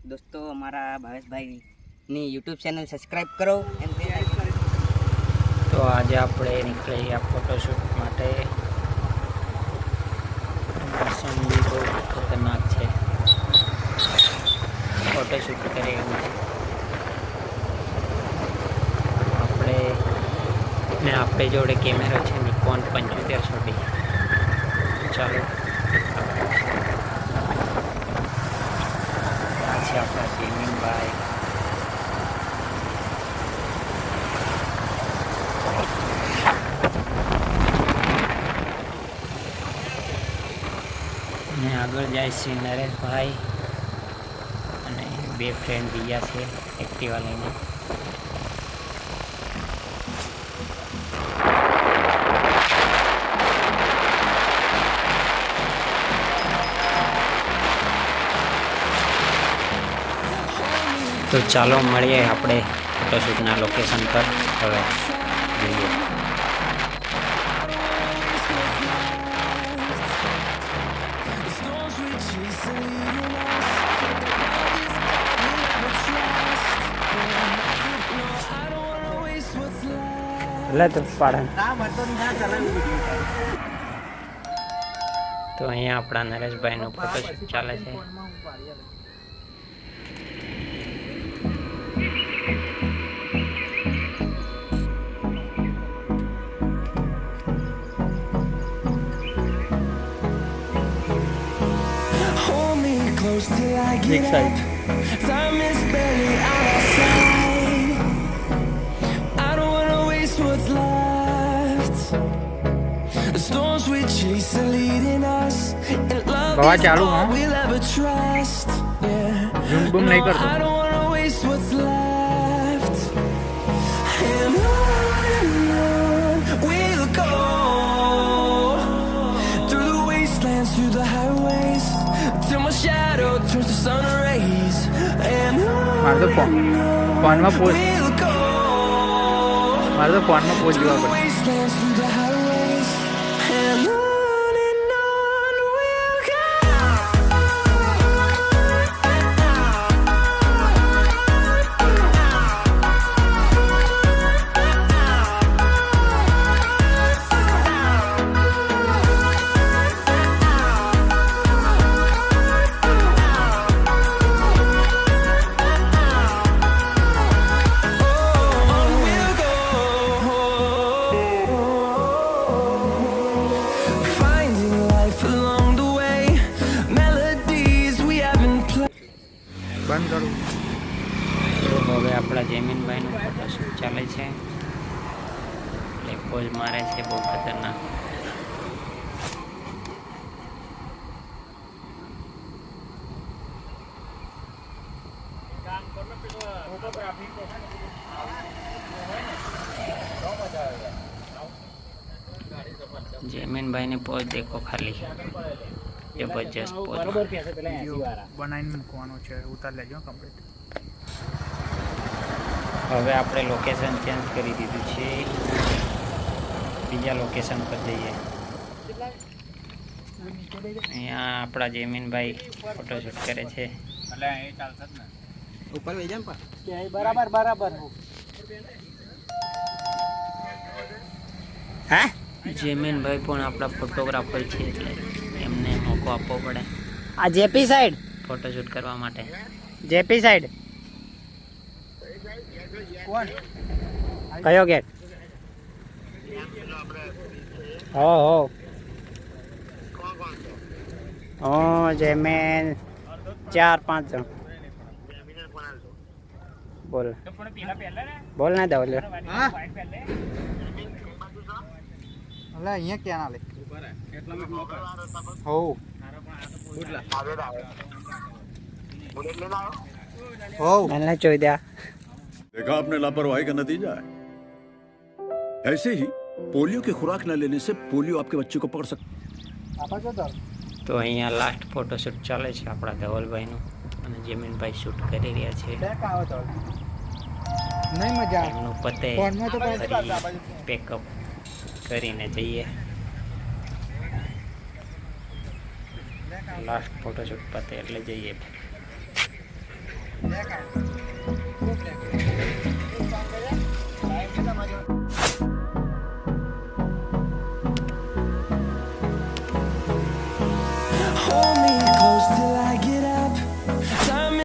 દોસ્તો અમારા ભાવેશભાઈની YouTube channel subscribe કરો એમ કે તો આજે આપણે નીકળી ગયા ફોટોશૂટ માટે. મોસમ બી બહુ ખતરનાક છે, ફોટોશૂટ કરે એવું છે. આપણે જોડે કેમેરો છે નિકોન 7500D. ચાલો આ છે આપણા જેમિનભાઈ. અને આગળ જાય છે નરેશભાઈ અને બે ફ્રેન્ડ બીજા છે એક્ટિવા લઈને. તો ચાલો મળીએ આપણે ફોટોશૂટના લોકેશન પર. હવે જોઈએ. તો અહીંયા આપણા નરેશભાઈનો ફોટોશૂટ ચાલે છે. Till I get up, time is barely on our side. I don't wanna waste what's left. The storms we chase are leading us, and love is all we'll ever trust. Yeah, no, I don't wanna waste what's left. And on we'll go, through the wastelands, through the highways, till my shadow turns to sun rays. And on we'll go, through the wastelands, through the highways, and on we'll go. તો હવે આપણા જેમિનભાઈનું photoshoot ચાલે છે. એટલે pose મારે છે બહુ ખતરનાક. જેમિનભાઈની પોઝ દેખો ખાલી, જબરજસ્ત પોઝ બનાવીને મૂકવાનો છે. ઉતાર લેજો કમ્પ્લીટ. હવે આપણે લોકેશન ચેન્જ કરી દીધું છે, બીજા લોકેશન પર જઈએ. અહીંયા આપણા જેમિનભાઈ ફોટોશૂટ કરે છે. ઉપર લઈ જામ બરાબર હે જેમિનભાઈ પણ આપણા ફોટોગ્રાફર છે, એટલે એમને મોકો આપવો પડે આ જેપી સાઈડ ફોટોશૂટ કરવા માટે. જેપી સાઈડ કયો ગેટ? હો જેમેન 4-5 જણ. બોલ ના દઉં અહીંયા ક્યાં ના લે હો मैंने चोई दिया. देखा आपने लापरवाही का नतीजा है. ऐसे ही पोलियो की खुराक न लेने से पोलियो आपके बच्चे को पकड़ सकता. તો અહીંયા લાસ્ટ ફોટોશૂટ ચાલે છે આપણા ધવલભાઈનું, અને જેમિનભાઈ શૂટ કરી રહ્યા છે. એમનું પતે પેકઅપ કરીને જઈએ. લાસ્ટ ફોટોશૂટ પતે એટલે જઈએ. Hold